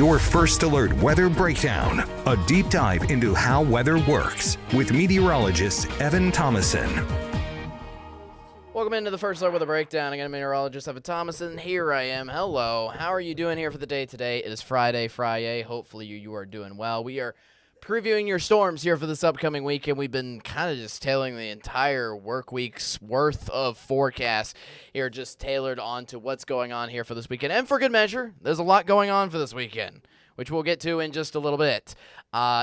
Your First Alert Weather Breakdown, a deep dive into how weather works with meteorologist Evan Thomason. Welcome into the First Alert Weather Breakdown. Again, meteorologist Evan Thomason. Here I am. Hello. How are you doing here for the day today? It is Friday. Hopefully you are doing well. We are previewing your storms here for this upcoming weekend. We've been kind of just tailoring the entire work week's worth of forecasts here, just tailored onto what's going on here for this weekend. And for good measure, there's a lot going on for this weekend, which we'll get to in just a little bit,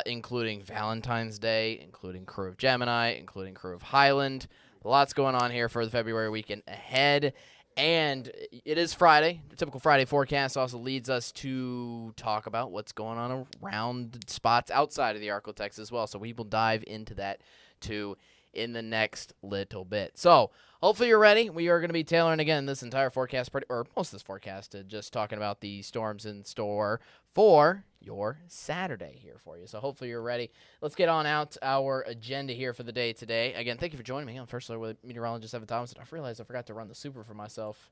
including Valentine's Day, including Crew of Gemini, including Crew of Highland. Lots going on here for the February weekend ahead. And it is Friday. The typical Friday forecast also leads us to talk about what's going on around spots outside of the Arklatex as well. So we will dive into that too in the next little bit. So hopefully you're ready. We are going to be tailoring, again, this entire forecast, or most of this forecast, to just talking about the storms in store for your Saturday here for you. So hopefully you're ready. Let's get on out our agenda here for the day today. Again, thank you for joining me on First Alert with meteorologist Evan Thomason. I realized I forgot to run the super for myself.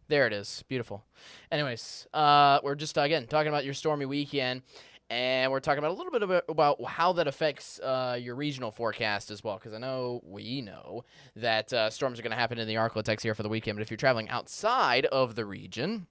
There it is. Beautiful. Anyways, we're just, again, talking about your stormy weekend. And we're talking about a little bit about how that affects your regional forecast as well, because we know that storms are going to happen in the Arklatex here for the weekend. But if you're traveling outside of the region,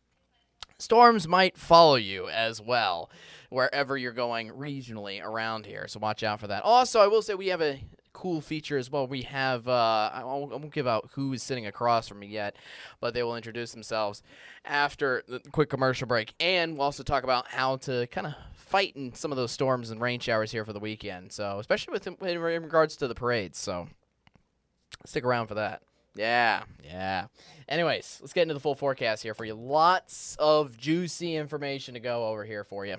storms might follow you as well, wherever you're going regionally around here. So watch out for that. Also, I will say we have a cool feature as well. We have, I won't give out who is sitting across from me yet, but they will introduce themselves after the quick commercial break. And we'll also talk about how to kind of fight in some of those storms and rain showers here for the weekend. So, especially in regards to the parades. So, stick around for that. Yeah. Anyways, let's get into the full forecast here for you. Lots of juicy information to go over here for you.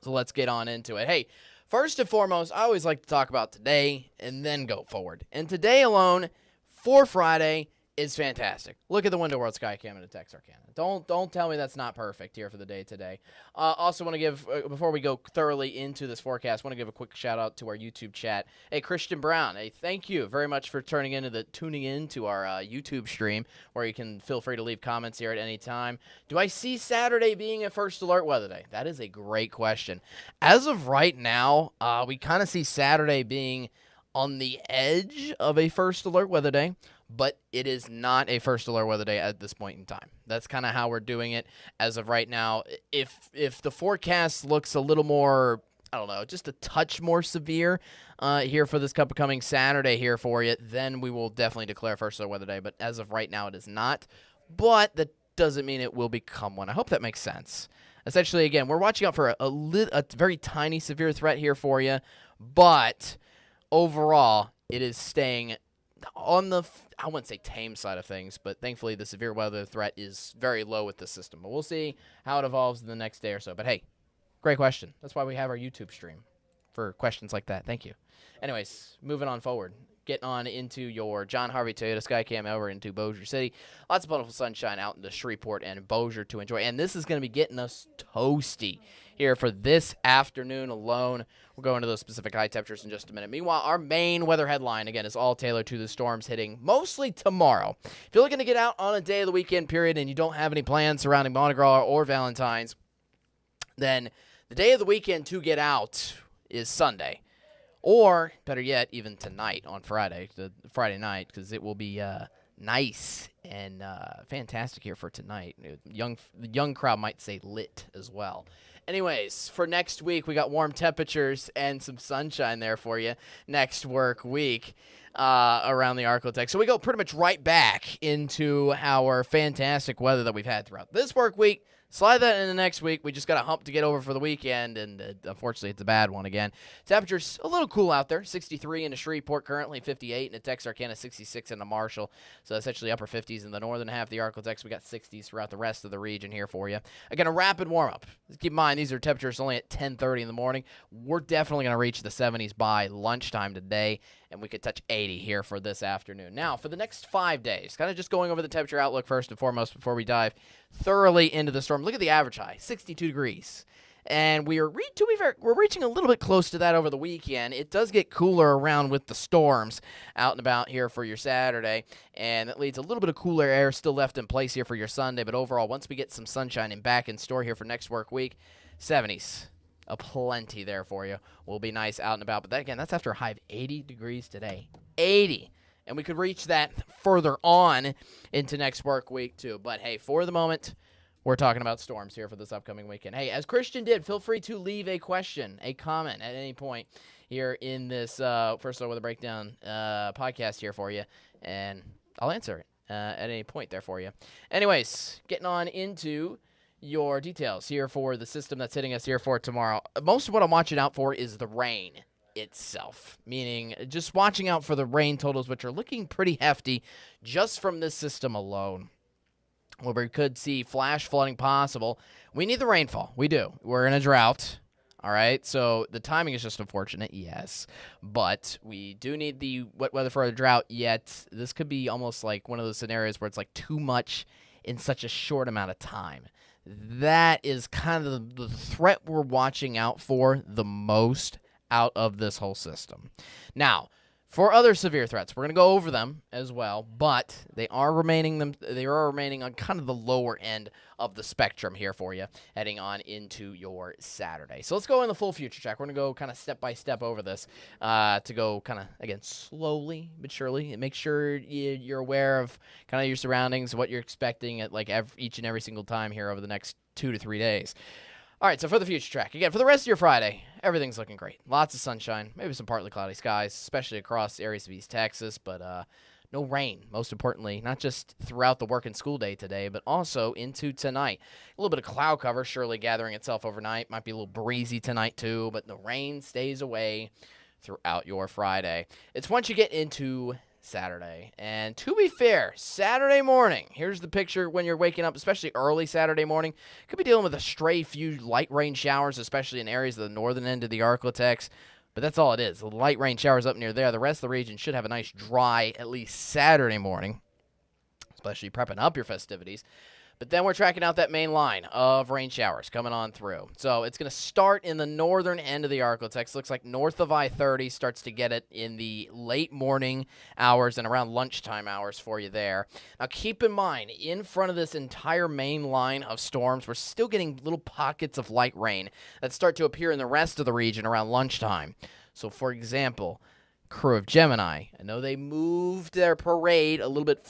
So, let's get on into it. Hey, first and foremost, I always like to talk about today and then go forward. And today alone, for Friday, is fantastic. Look at the Window World Sky Cam and the Texarkana. Don't tell me that's not perfect here for the day today. Also want to give, before we go thoroughly into this forecast, want to give a quick shout out to our YouTube chat. Hey, Christian Brown, hey, thank you very much for tuning into our YouTube stream, where you can feel free to leave comments here at any time. Do I see Saturday being a First Alert weather day? That is a great question. As of right now, we kind of see Saturday being on the edge of a First Alert weather day, but it is not a First Alert weather day at this point in time. That's kind of how we're doing it as of right now. If the forecast looks a little more, I don't know, just a touch more severe here for this upcoming Saturday here for you, then we will definitely declare First Alert weather day. But as of right now, it is not. But that doesn't mean it will become one. I hope that makes sense. Essentially, again, we're watching out for a very tiny severe threat here for you, but overall, it is staying on the, I wouldn't say tame side of things, but thankfully the severe weather threat is very low with the system. But we'll see how it evolves in the next day or so. But hey, great question. That's why we have our YouTube stream, for questions like that. Thank you. Anyways, moving on forward. Getting on into your John Harvey Toyota Skycam over into Bossier City. Lots of beautiful sunshine out into Shreveport and Bossier to enjoy. And this is going to be getting us toasty here for this afternoon alone. We'll go into those specific high temperatures in just a minute. Meanwhile, our main weather headline, again, is all tailored to the storms hitting mostly tomorrow. If you're looking to get out on a day of the weekend period and you don't have any plans surrounding Mardi Gras or Valentine's, then the day of the weekend to get out is Sunday. Or, better yet, even tonight on Friday, the Friday night, because it will be nice and fantastic here for tonight. The young crowd might say lit as well. Anyways, for next week, we got warm temperatures and some sunshine there for you next work week around the Arklatex. So we go pretty much right back into our fantastic weather that we've had throughout this work week. Slide that into next week. We just got a hump to get over for the weekend, and unfortunately, it's a bad one again. Temperatures a little cool out there. 63 in the Shreveport currently, 58 in the Texarkana, 66 in the Marshall. So essentially upper 50s in the northern half of the Arklatex. We got 60s throughout the rest of the region here for you. Again, a rapid warm-up. Keep in mind, these are temperatures only at 10:30 in the morning. We're definitely going to reach the 70s by lunchtime today, and we could touch 80 here for this afternoon. Now, for the next 5 days, kind of just going over the temperature outlook first and foremost before we dive thoroughly into the storm. Look at the average high, 62 degrees. And we are, to be fair, we're reaching a little bit close to that over the weekend. It does get cooler around with the storms out and about here for your Saturday, and that leads a little bit of cooler air still left in place here for your Sunday. But overall, once we get some sunshine and back in store here for next work week, 70s. Plenty there for you. Will be nice out and about. But again, that's after a high of 80 degrees today. 80. And we could reach that further on into next work week, too. But, hey, for the moment, we're talking about storms here for this upcoming weekend. Hey, as Christian did, feel free to leave a question, a comment at any point here in this First Look with a Breakdown podcast here for you, and I'll answer it at any point there for you. Anyways, getting on into your details here for the system that's hitting us here for tomorrow. Most of what I'm watching out for is the rain itself, meaning just watching out for the rain totals, which are looking pretty hefty just from this system alone. Where we could see flash flooding possible. We need the rainfall. We do. We're in a drought. All right. So the timing is just unfortunate, yes. But we do need the wet weather for a drought, yet this could be almost like one of those scenarios where it's like too much in such a short amount of time. That is kind of the threat we're watching out for the most out of this whole system. Now, for other severe threats, we're going to go over them as well, but they are remaining on kind of the lower end of the spectrum here for you, heading on into your Saturday. So let's go in the full future track. We're going to go kind of step by step over this to go kind of, again, slowly but surely, and make sure you're aware of kind of your surroundings, what you're expecting at like each and every single time here over the next 2 to 3 days. All right, so for the future track, again, for the rest of your Friday, everything's looking great. Lots of sunshine, maybe some partly cloudy skies, especially across areas of East Texas, but no rain, most importantly, not just throughout the work and school day today, but also into tonight. A little bit of cloud cover surely gathering itself overnight. Might be a little breezy tonight too, but the rain stays away throughout your Friday. It's once you get into Saturday. And to be fair, Saturday morning, here's the picture when you're waking up, especially early Saturday morning. Could be dealing with a stray few light rain showers, especially in areas of the northern end of the Arklatex. But that's all it is. The light rain showers up near there. The rest of the region should have a nice dry, at least Saturday morning, especially prepping up your festivities. But then we're tracking out that main line of rain showers coming on through. So it's going to start in the northern end of the Arklatex. Looks like north of I-30 starts to get it in the late morning hours and around lunchtime hours for you there. Now keep in mind, in front of this entire main line of storms, we're still getting little pockets of light rain that start to appear in the rest of the region around lunchtime. So for example, Crew of Gemini, I know they moved their parade a little bit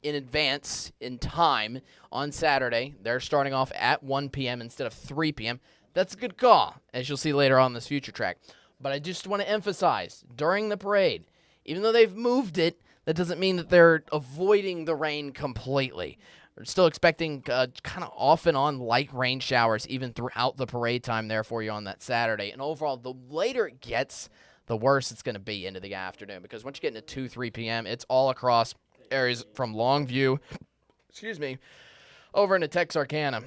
in advance in time on Saturday. They're starting off at 1 p.m. instead of 3 p.m. That's a good call, as you'll see later on in this future track. But I just want to emphasize, during the parade, even though they've moved it, that doesn't mean that they're avoiding the rain completely. We're still expecting kind of off and on light rain showers even throughout the parade time there for you on that Saturday. And overall, the later it gets, the worse it's going to be into the afternoon. Because once you get into 2, 3 p.m., it's all across areas from Longview, over into Texarkana.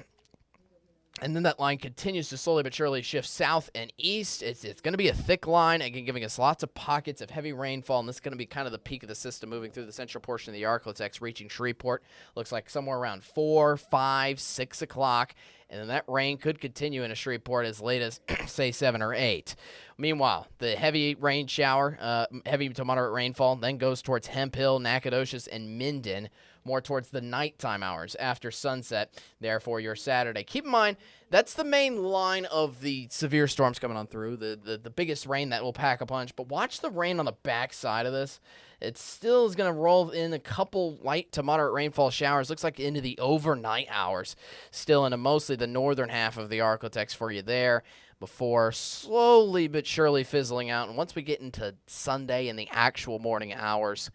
And then that line continues to slowly but surely shift south and east. It's going to be a thick line, again, giving us lots of pockets of heavy rainfall, and this is going to be kind of the peak of the system moving through the central portion of the Arklatex, reaching Shreveport. Looks like somewhere around 4, 5, 6 o'clock, and then that rain could continue into Shreveport as late as, say, 7 or 8. Meanwhile, the heavy rain shower, heavy to moderate rainfall, then goes towards Hemphill, Nacogdoches, and Minden, more towards the nighttime hours after sunset there for your Saturday. Keep in mind, that's the main line of the severe storms coming on through, the biggest rain that will pack a punch. But watch the rain on the back side of this. It still is going to roll in a couple light to moderate rainfall showers. Looks like into the overnight hours, still into mostly the northern half of the Arklatex for you there, before slowly but surely fizzling out. And once we get into Sunday and the actual morning hours,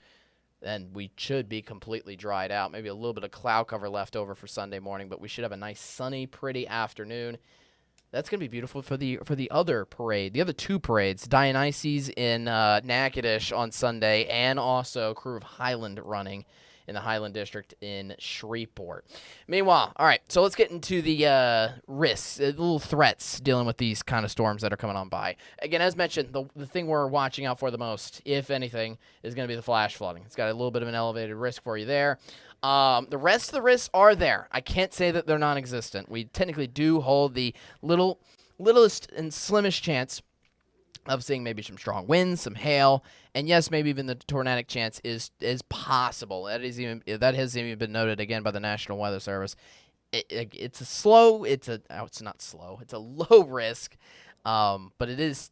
then we should be completely dried out. Maybe a little bit of cloud cover left over for Sunday morning, but we should have a nice sunny, pretty afternoon. That's going to be beautiful for the other parade, the other two parades, Dionysus in Natchitoches on Sunday, and also Crew of Highland running in the Highland District in Shreveport. Meanwhile, all right, so let's get into the risks, little threats dealing with these kind of storms that are coming on by. Again, as mentioned, the thing we're watching out for the most, if anything, is going to be the flash flooding. It's got a little bit of an elevated risk for you there. The rest of the risks are there. I can't say that they're non-existent. We technically do hold the littlest and slimmest chance of seeing maybe some strong winds, some hail, and yes, maybe even the tornadic chance is possible. That has even been noted again by the National Weather Service. It's not slow. It's a low risk, but it is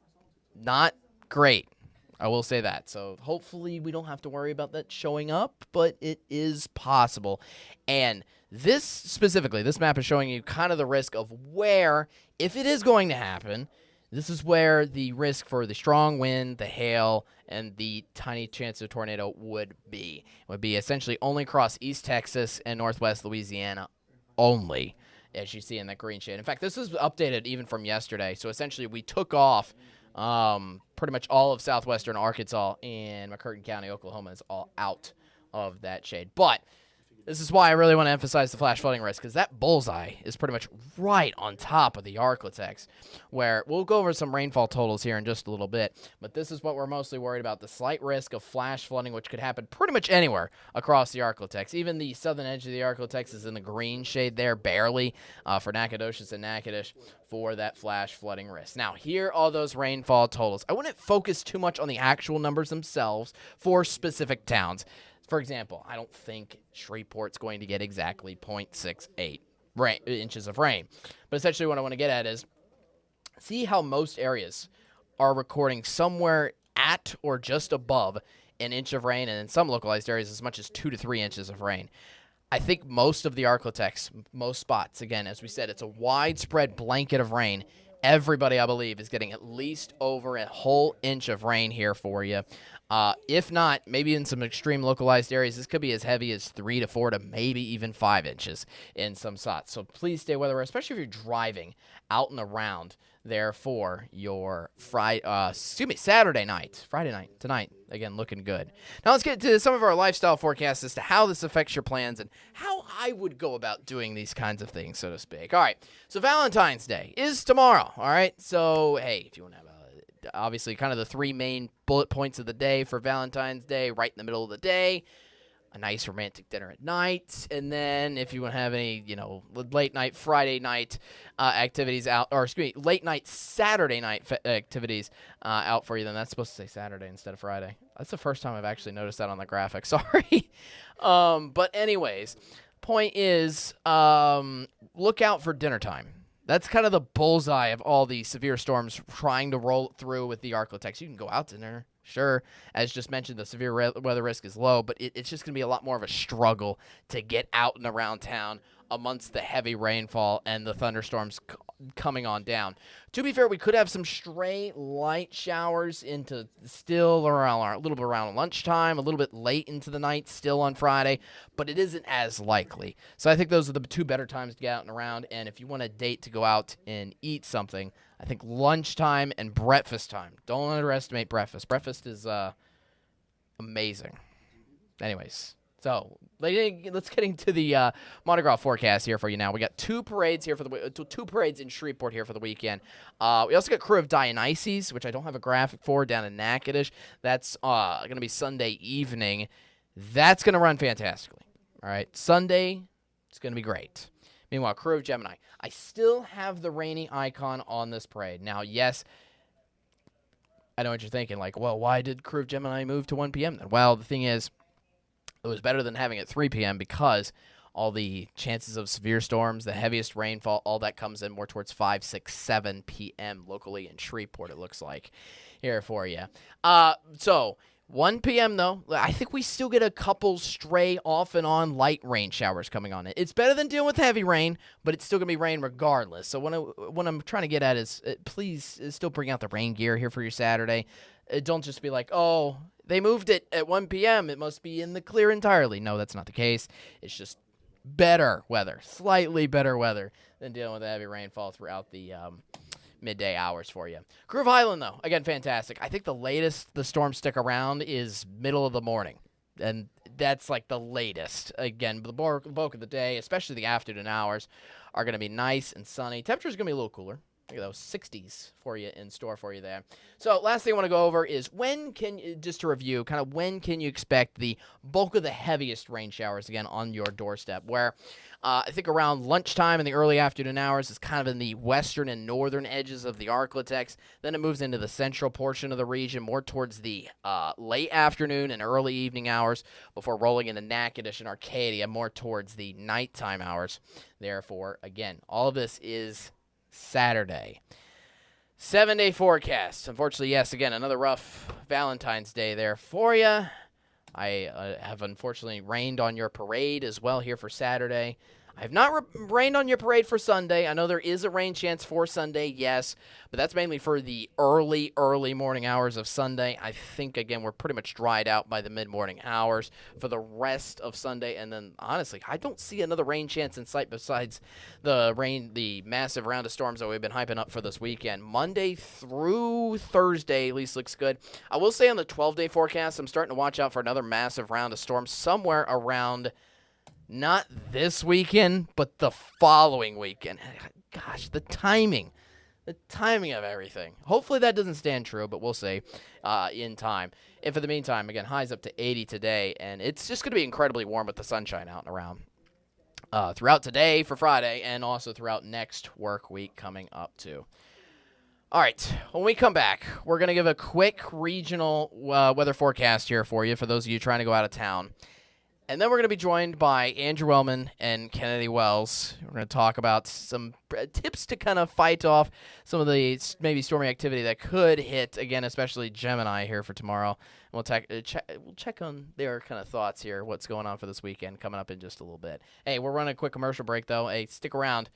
not great. I will say that. So hopefully we don't have to worry about that showing up, but it is possible. And this map is showing you kind of the risk of where, if it is going to happen, this is where the risk for the strong wind, the hail, and the tiny chance of tornado would be. It would be essentially only across East Texas and Northwest Louisiana only, as you see in that green shade. In fact, this is updated even from yesterday. So essentially we took off pretty much all of southwestern Arkansas, and McCurtain County, Oklahoma is all out of that shade. But this is why I really want to emphasize the flash flooding risk, because that bullseye is pretty much right on top of the Arklatex, where we'll go over some rainfall totals here in just a little bit, but this is what we're mostly worried about, the slight risk of flash flooding, which could happen pretty much anywhere across the Arklatex. Even the southern edge of the Arklatex is in the green shade there, barely, for Nacogdoches and Natchitoches for that flash flooding risk. Now, here are all those rainfall totals. I wouldn't focus too much on the actual numbers themselves for specific towns. For example, I don't think Shreveport's going to get exactly 0.68 inches of rain. But essentially what I want to get at is see how most areas are recording somewhere at or just above an inch of rain, and in some localized areas as much as 2 to 3 inches of rain. I think most of the Arklatex, most spots, again, as we said, it's a widespread blanket of rain. Everybody, I believe, is getting at least over a whole inch of rain here for you. If not, maybe in some extreme localized areas, this could be as heavy as 3 to 4 to maybe even 5 inches in some spots. So please stay weather, especially if you're driving out and around there for your Saturday night. Friday night, tonight, again, looking good. Now let's get to some of our lifestyle forecasts as to how this affects your plans and how I would go about doing these kinds of things, so to speak. All right, so Valentine's Day is tomorrow, all right? So, hey, if you want to have obviously kind of the 3 main bullet points of the day for Valentine's Day, right in the middle of the day, a nice romantic dinner at night, and then if you want to have any, late night Friday night activities out, or excuse me, late night Saturday night activities out for you, then that's supposed to say Saturday instead of Friday. That's the first time I've actually noticed that on the graphic. Sorry. But anyways, point is, look out for dinner time. That's kind of the bullseye of all the severe storms trying to roll through with the Arklatex. You can go out to dinner, sure. As just mentioned, the severe weather risk is low, but it's just going to be a lot more of a struggle to get out and around town amongst the heavy rainfall and the thunderstorms coming on down. To be fair, we could have some stray light showers into still around a little bit around lunchtime, a little bit late into the night still on Friday, but it isn't as likely. So I think those are the 2 better times to get out and around, and if you want a date to go out and eat something, I think lunchtime and breakfast time. Don't underestimate breakfast. Breakfast is amazing. Anyways, so let's get into the Mardi Gras forecast here for you now. We got 2 parades here for the 2 parades in Shreveport here for the weekend. We also got Crew of Dionysus, which I don't have a graphic for, down in Natchitoches. That's going to be Sunday evening. That's going to run fantastically. All right, Sunday, it's going to be great. Meanwhile, Crew of Gemini. I still have the rainy icon on this parade. Now, yes, I know what you're thinking. Like, well, why did Crew of Gemini move to 1 p.m. then? Well, the thing is, it was better than having it 3 p.m. because all the chances of severe storms, the heaviest rainfall, all that comes in more towards 5, 6, 7 p.m. locally in Shreveport, it looks like, here for you. So 1 p.m., though, I think we still get a couple stray off and on light rain showers coming on it. It's better than dealing with heavy rain, but it's still going to be rain regardless. So what I'm trying to get at is please still bring out the rain gear here for your Saturday. Don't just be like, oh, they moved it at 1 p.m. It must be in the clear entirely. No, that's not the case. It's just better weather, slightly better weather than dealing with heavy rainfall throughout the midday hours for you. Groove Island, though, again, fantastic. I think the latest the storms stick around is middle of the morning. And that's like the latest. Again, the bulk of the day, especially the afternoon hours, are going to be nice and sunny. Temperature's going to be a little cooler. Look at those 60s for you in store for you there. So last thing I want to go over is just to review, kind of when can you expect the bulk of the heaviest rain showers again on your doorstep, where I think around lunchtime in the early afternoon hours is kind of in the western and northern edges of the Arklatex. Then it moves into the central portion of the region, more towards the late afternoon and early evening hours, before rolling into Natchitoches and Arcadia, more towards the nighttime hours. Therefore, again, all of this is Saturday. 7-day forecast. Unfortunately, yes, again, another rough Valentine's Day there for you. I have unfortunately rained on your parade as well here for Saturday. I have not rained on your parade for Sunday. I know there is a rain chance for Sunday, yes, but that's mainly for the early morning hours of Sunday. I think, again, we're pretty much dried out by the mid-morning hours for the rest of Sunday. And then, honestly, I don't see another rain chance in sight besides the massive round of storms that we've been hyping up for this weekend. Monday through Thursday at least looks good. I will say on the 12-day forecast, I'm starting to watch out for another massive round of storms somewhere around not this weekend, but the following weekend. Gosh, the timing of everything. Hopefully that doesn't stand true, but we'll see in time. And for the meantime, again, highs up to 80 today, and it's just going to be incredibly warm with the sunshine out and around throughout today for Friday, and also throughout next work week coming up too. All right, when we come back, we're going to give a quick regional weather forecast here for you, for those of you trying to go out of town. And then we're going to be joined by Andrew Wellman and Kennedy Wells. We're going to talk about some tips to kind of fight off some of the maybe stormy activity that could hit, again, especially Gemini here for tomorrow. And we'll check on their kind of thoughts here, what's going on for this weekend, coming up in just a little bit. Hey, we're running a quick commercial break, though. Hey, stick around.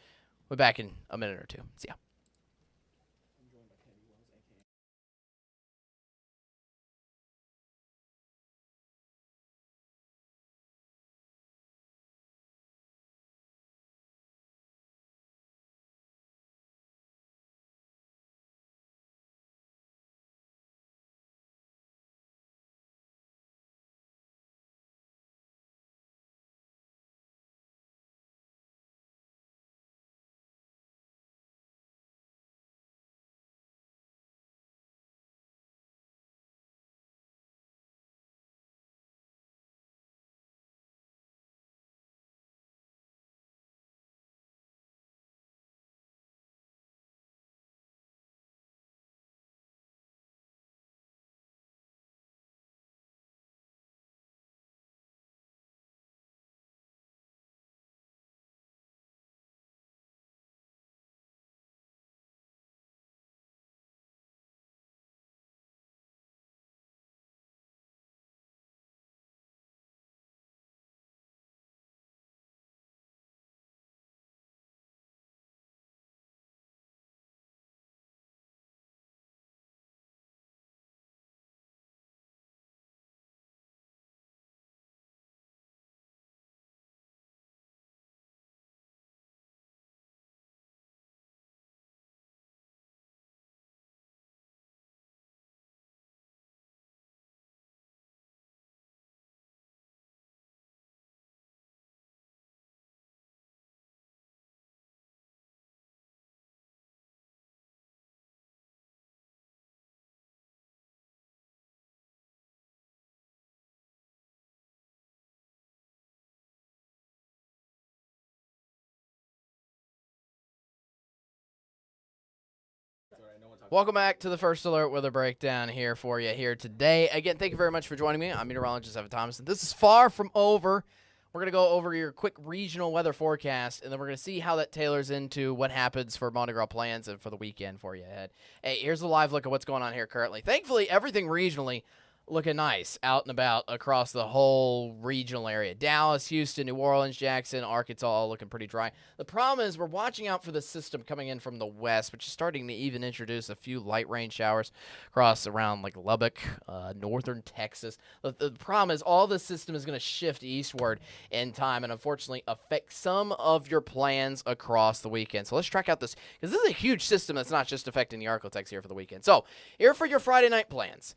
We'll be back in a minute or two. See ya. Welcome back to the First Alert Weather Breakdown here for you here today. Again, thank you very much for joining me. I'm meteorologist Evan Thomason. This is far from over. We're going to go over your quick regional weather forecast, and then we're going to see how that tailors into what happens for Mardi Gras plans and for the weekend for you ahead. Hey, here's a live look at what's going on here currently. Thankfully, everything regionally looking nice out and about across the whole regional area. Dallas, Houston, New Orleans, Jackson, Arkansas, all looking pretty dry. The problem is we're watching out for the system coming in from the west, which is starting to even introduce a few light rain showers across around like Lubbock, northern Texas. The problem is all the system is going to shift eastward in time and unfortunately affect some of your plans across the weekend. So let's track out this, because this is a huge system that's not just affecting the Arklatex here for the weekend. So here for your Friday night plans.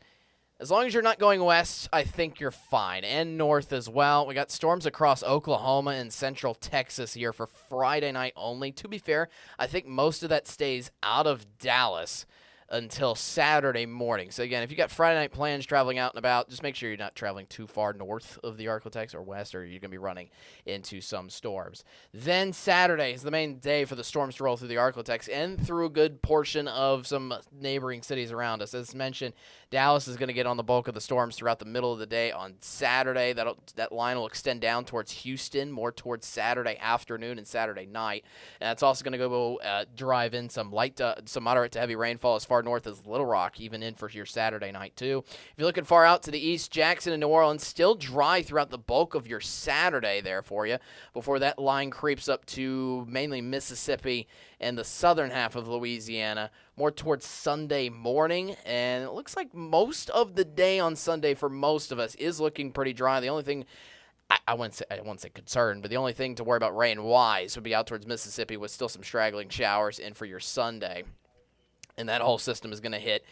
As long as you're not going west, I think you're fine, and north as well. We got storms across Oklahoma and central Texas here for Friday night only. To be fair, I think most of that stays out of Dallas until Saturday morning. So again, if you got Friday night plans traveling out and about, just make sure you're not traveling too far north of the Arklatex or west, or you're going to be running into some storms. Then Saturday is the main day for the storms to roll through the Arklatex and through a good portion of some neighboring cities around us. As mentioned, Dallas is going to get on the bulk of the storms throughout the middle of the day on Saturday. That line will extend down towards Houston, more towards Saturday afternoon and Saturday night. And that's also going to go drive in some moderate to heavy rainfall as far north as Little Rock, even in for your Saturday night too. If you're looking far out to the east, Jackson and New Orleans still dry throughout the bulk of your Saturday there for you before that line creeps up to mainly Mississippi and the southern half of Louisiana more towards Sunday morning. And it looks like most of the day on Sunday for most of us is looking pretty dry. The only thing I won't say concerned, but the only thing to worry about rain-wise would be out towards Mississippi with still some straggling showers in for your Sunday. And that whole system is going to hit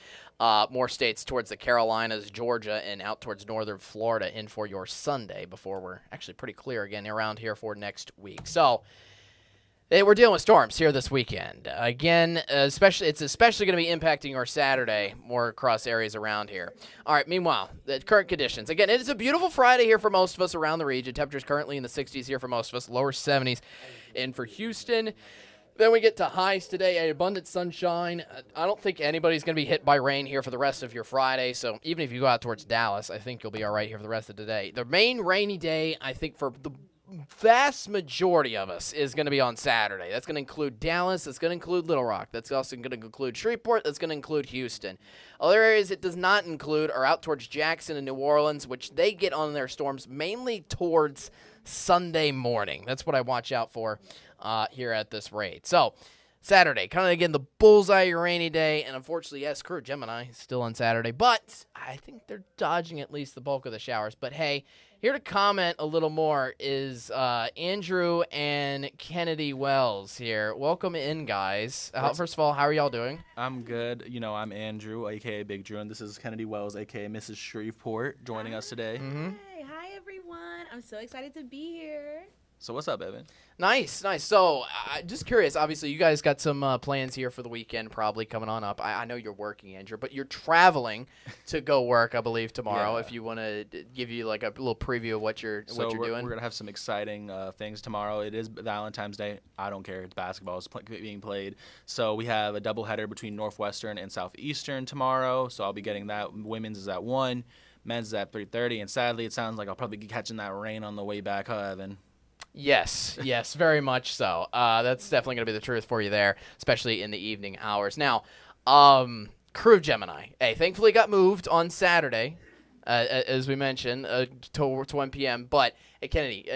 more states towards the Carolinas, Georgia, and out towards northern Florida in for your Sunday before we're actually pretty clear again around here for next week. So we're dealing with storms here this weekend. Again, it's especially going to be impacting our Saturday more across areas around here. All right, meanwhile, the current conditions. Again, it is a beautiful Friday here for most of us around the region. Temperatures currently in the 60s here for most of us, lower 70s in for Houston. Then we get to highs today, abundant sunshine. I don't think anybody's going to be hit by rain here for the rest of your Friday, so even if you go out towards Dallas, I think you'll be all right here for the rest of the day. The main rainy day, I think, for the vast majority of us is going to be on Saturday. That's going to include Dallas. That's going to include Little Rock. That's also going to include Shreveport. That's going to include Houston. Other areas it does not include are out towards Jackson and New Orleans, which they get on their storms mainly towards Sunday morning. That's what I watch out for here at this rate. So Saturday, kind of again the bullseye rainy day, and unfortunately, yes, Crew Gemini still on Saturday, but I think they're dodging at least the bulk of the showers. But hey, here to comment a little more is Andrew and Kennedy Wells here. Welcome in, guys. First of all, how are y'all doing? I'm good. I'm Andrew, a.k.a. Big Drew, and this is Kennedy Wells, a.k.a. Mrs. Shreveport, joining us today. Mm-hmm. Hi, everyone. I'm so excited to be here. So what's up, Evan? Nice. So, just curious, obviously, you guys got some plans here for the weekend probably coming on up. I know you're working, Andrew, but you're traveling to go work, I believe, tomorrow. Yeah. If you want to give you like a little preview of what you're doing. We're going to have some exciting things tomorrow. It is Valentine's Day. I don't care. It's basketball. It's being played. So we have a doubleheader between Northwestern and Southeastern tomorrow. So I'll be getting that. Women's is at 1. Men's is at 3:30. And sadly, it sounds like I'll probably be catching that rain on the way back, huh, Evan? Yes, very much so. That's definitely going to be the truth for you there, especially in the evening hours. Now, Crew Gemini, thankfully got moved on Saturday, as we mentioned, to 1 p.m. But, Kennedy,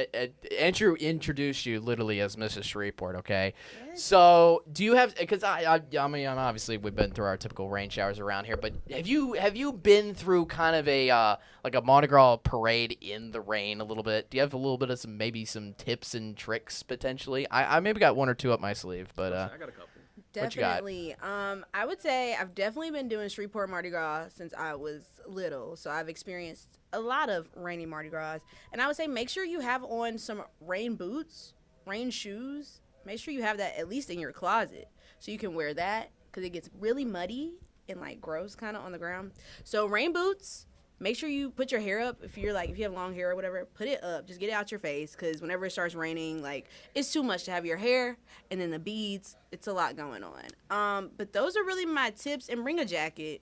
Andrew introduced you literally as Mrs. Shreveport, okay? Yes. So, do you have – because, I mean, obviously we've been through our typical rain showers around here, but have you been through kind of a like a Mardi Gras parade in the rain a little bit? Do you have a little bit of some tips and tricks potentially? I maybe got one or two up my sleeve, but I got a couple. Definitely. I would say I've definitely been doing Shreveport Mardi Gras since I was little. So I've experienced a lot of rainy Mardi Gras. And I would say make sure you have on some rain boots, rain shoes. Make sure you have that at least in your closet so you can wear that because it gets really muddy and like gross kind of on the ground. So rain boots. Make sure you put your hair up. If you have long hair or whatever, put it up. Just get it out your face because whenever it starts raining, like, it's too much to have your hair and then the beads. It's a lot going on. But those are really my tips. And bring a jacket.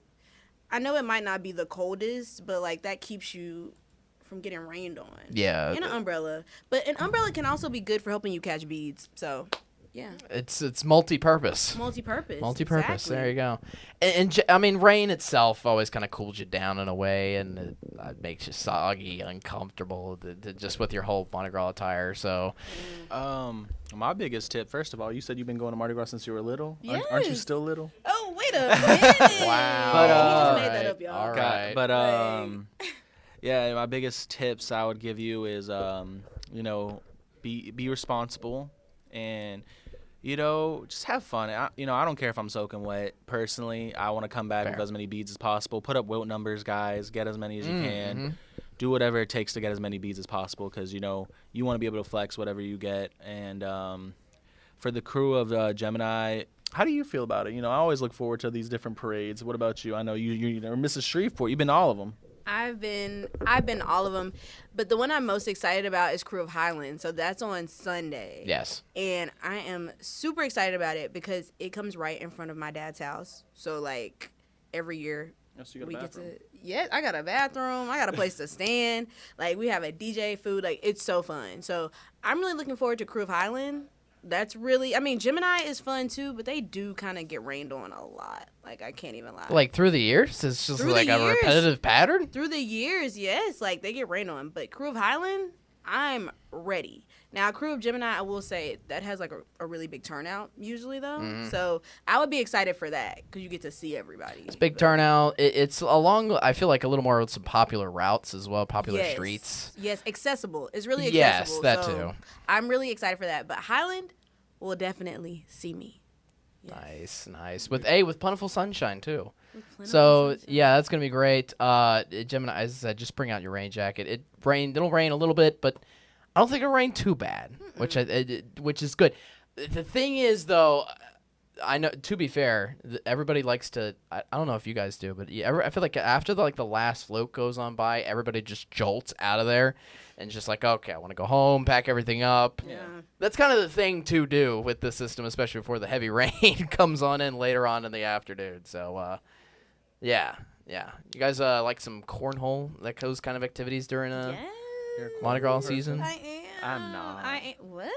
I know it might not be the coldest, but, like, that keeps you from getting rained on. Yeah. And an umbrella. But an umbrella can also be good for helping you catch beads. So, yeah. It's multi-purpose. Multi-purpose. Multi-purpose. Exactly. There you go. And I mean, rain itself always kind of cools you down in a way, and it makes you soggy, uncomfortable, just with your whole Mardi Gras attire. So, my biggest tip, first of all, you said you've been going to Mardi Gras since you were little. Yes. Aren't you still little? Oh, wait a minute. Wow. But, he just made that up, y'all. All right. But yeah, my biggest tips I would give you is be responsible and just have fun. I don't care if I'm soaking wet. Personally, I want to come back with as many beads as possible. Put up wilt numbers, guys. Get as many as you can. Do whatever it takes to get as many beads as possible because, you want to be able to flex whatever you get. And for the crew of Gemini, how do you feel about it? I always look forward to these different parades. What about you? I know you're Mrs. Shreveport. You've been to all of them. I've been all of them, but the one I'm most excited about is Crew of Highland. So that's on Sunday. Yes. And I am super excited about it because it comes right in front of my dad's house. So like every year we get to. Yes, I got a bathroom. I got a place to stand. Like we have a DJ, food. Like it's so fun. So I'm really looking forward to Crew of Highland. That's really, Gemini is fun too, but they do kind of get rained on a lot. Like, I can't even lie. Like, through the years? It's just like a repetitive pattern? Through the years, yes. Like, they get rained on. But Crew of Highland, I'm ready. Now, Crew of Gemini, I will say, that has, like, a really big turnout, usually, though. So, I would be excited for that, because you get to see everybody. It's big turnout. It's along, I feel like, a little more with some popular routes as well, popular streets. Yes, accessible. It's really Yes, accessible. that too. I'm really excited for that. But Highland will definitely see me. Yes. Nice. With plentiful sunshine, too. So, yeah, that's going to be great. Gemini, as I said, just bring out your rain jacket. It'll rain a little bit, but I don't think it'll rain too bad, which is good. The thing is, though, I know, to be fair, everybody likes to, I don't know if you guys do, but I feel like after the last float goes on by, everybody just jolts out of there and just like, okay, I want to go home, pack everything up. Yeah. That's kind of the thing to do with this system, especially before the heavy rain comes on in later on in the afternoon. So, yeah. You guys like some cornhole, like those kind of activities during Mardi Gras season? I am. I'm not. What?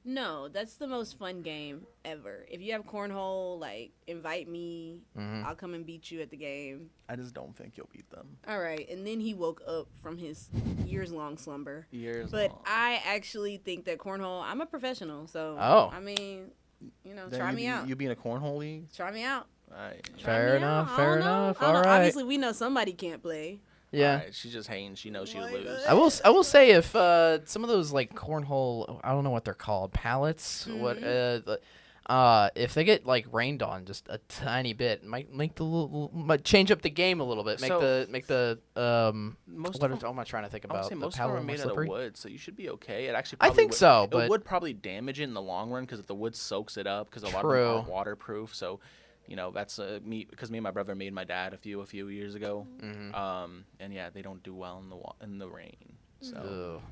No, that's the most fun game ever. If you have cornhole, like, invite me. I'll come and beat you at the game. I just don't think you'll beat them. All right. And then he woke up from his years-long slumber. But I actually think that cornhole, I'm a professional. So, try me out. You be in a cornhole league? Try me out. All right. Fair enough. All right. Obviously, we know somebody can't play. Yeah. Right, she's just hating. She knows she'll lose. I will say if some of those like cornhole, I don't know what they're called, pallets. If they get like rained on just a tiny bit, it might make might change up the game a little bit. What am I trying to think about? Most of them are made out of wood, so you should be okay. It actually, I think so, but it would probably damage it in the long run because if the wood soaks it up, because a lot of them aren't waterproof. So, that's because me and my brother made my dad a few years ago. And yeah, they don't do well in the rain. So,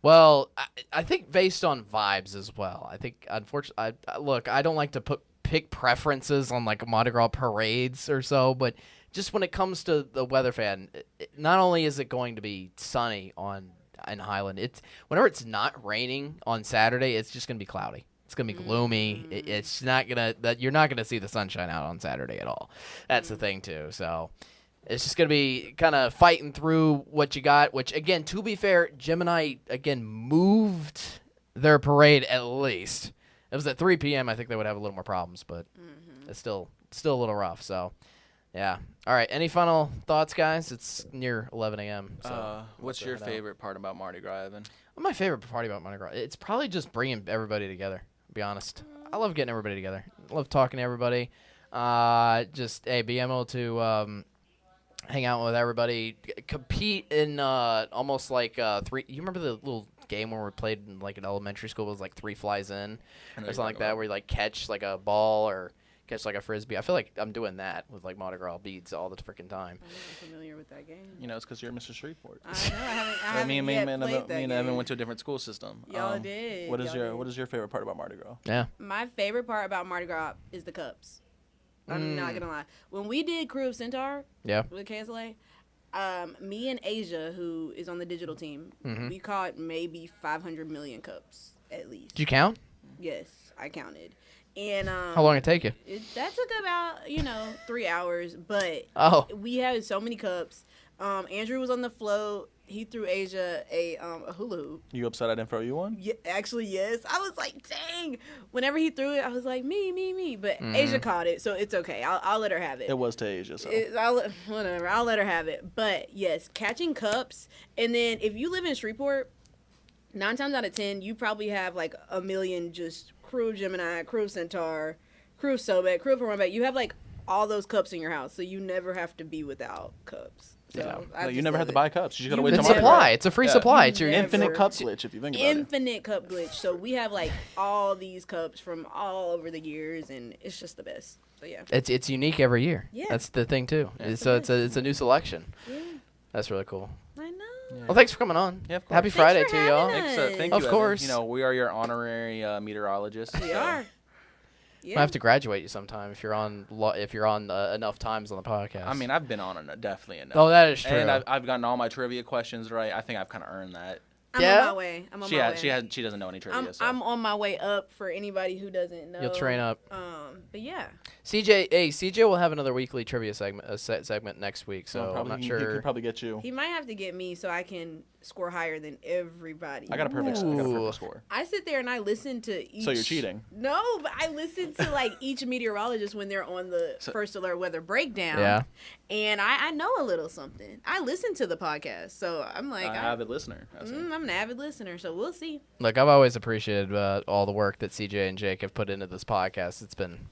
well, I think based on vibes as well. I think, unfortunately, look, I don't like to pick preferences on like Mardi Gras parades or so, but just when it comes to the weather fan, not only is it going to be sunny in Highland, whenever it's not raining on Saturday, it's just going to be cloudy. It's gonna be gloomy. It's not gonna you're not gonna see the sunshine out on Saturday at all. That's the thing too. So it's just gonna be kind of fighting through what you got. Which again, to be fair, Gemini again moved their parade at least. It was at 3 p.m. I think they would have a little more problems, but it's still a little rough. So yeah. All right. Any final thoughts, guys? It's near 11 a.m. So what's your favorite part about Mardi Gras, Evan? My favorite part about Mardi Gras, it's probably just bringing everybody together. Be honest, I love getting everybody together. I love talking to everybody. Being able to hang out with everybody, compete in almost like three. You remember the little game where we played in like an elementary school? It was like 3 flies in or something like that, where you like catch like a ball or catch like a frisbee. I feel like I'm doing that with like Mardi Gras beads all the freaking time. I'm not familiar with that game. It's because you're Mr. Shreveport. I know. I haven't me played that and Evan went to a different school system. Y'all did. What is your favorite part about Mardi Gras? Yeah. My favorite part about Mardi Gras is the cups. I'm not gonna lie. When we did Crew of Centaur, with KSLA, me and Asia, who is on the digital team, we caught maybe 500 million cups at least. Did you count? Yes, I counted. And how long did it take you? That took about 3 hours, but we had so many cups. Andrew was on the float. He threw Asia a hula hoop. You upset I didn't throw you one? Yeah, actually, yes. I was like, dang. Whenever he threw it, I was like, me. But Asia caught it, so it's okay. I'll let her have it. It was to Asia, so. Whatever. I'll let her have it. But, yes, catching cups. And then if you live in Shreveport, 9 times out of 10, you probably have like a million just Crew Gemini, Crew Centaur, Crew Sobek, Crew Pahrump. You have like all those cups in your house, so you never have to be without cups. So No, you never have to buy cups. You just gotta wait You till It's Mardi Gras. supply. It's a free supply. It's your never- Infinite cup glitch if you think about it. Infinite cup glitch. So we have like all these cups from all over the years, and it's just the best. So yeah. It's unique every year. Yeah. That's the thing too. So it's a new selection. Yeah, That's really cool. I know. Well, thanks for coming on. Yeah, of course. Happy Thanks Friday for to y'all. having us. Thank Of you, Evan. course. You know, we are your honorary meteorologists. We so- are. I Yeah. have to graduate you sometime if you're on enough times on the podcast. I mean, I've been on definitely enough. oh, that is true. And I've gotten all my trivia questions right. I think I've kind of earned that. I'm Yeah? on my way. I'm on my way. She doesn't know any trivia. so. I'm on my way up for anybody who doesn't know. You'll train up. But yeah. CJ will have another weekly trivia segment next week, so Well, I'm not he sure. could probably get you. He might have to get me so I can score higher than everybody. I got a perfect Ooh. score. I sit there and I listen to each. So you're cheating. No, but I listen to like each meteorologist when they're on the First Alert Weather Breakdown. Yeah. And I know a little something. I listen to the podcast, so I'm like, An avid listener. I see. I'm an avid listener, so we'll see. Look, I've always appreciated all the work that CJ and Jake have put into this podcast. It's been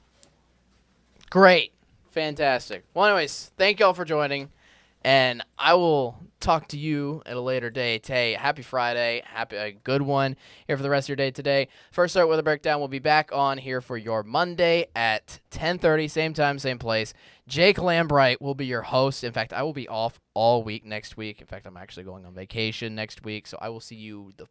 great. Fantastic. Well, anyways, thank y'all for joining. And I will talk to you at a later date. Hey, happy Friday. A good one here for the rest of your day today. First Alert Weather Breakdown will be back on here for your Monday at 10:30, same time, same place. Jake Lambright will be your host. In fact, I will be off all week next week. In fact, I'm actually going on vacation next week, so I will see you the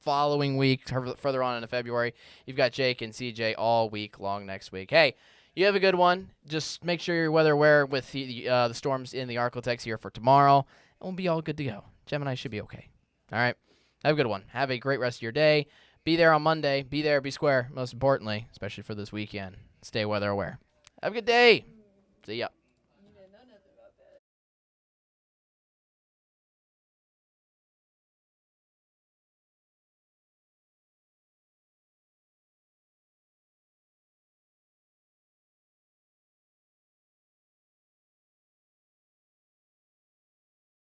following week, further on into February. You've got Jake and CJ all week long next week. Hey, you have a good one. Just make sure you're weather aware with the storms in the Arclitex here for tomorrow, and we'll be all good to go. Gemini should be okay. All right. Have a good one. Have a great rest of your day. Be there on Monday. Be there, be square, most importantly, especially for this weekend. Stay weather aware. Have a good day. See ya.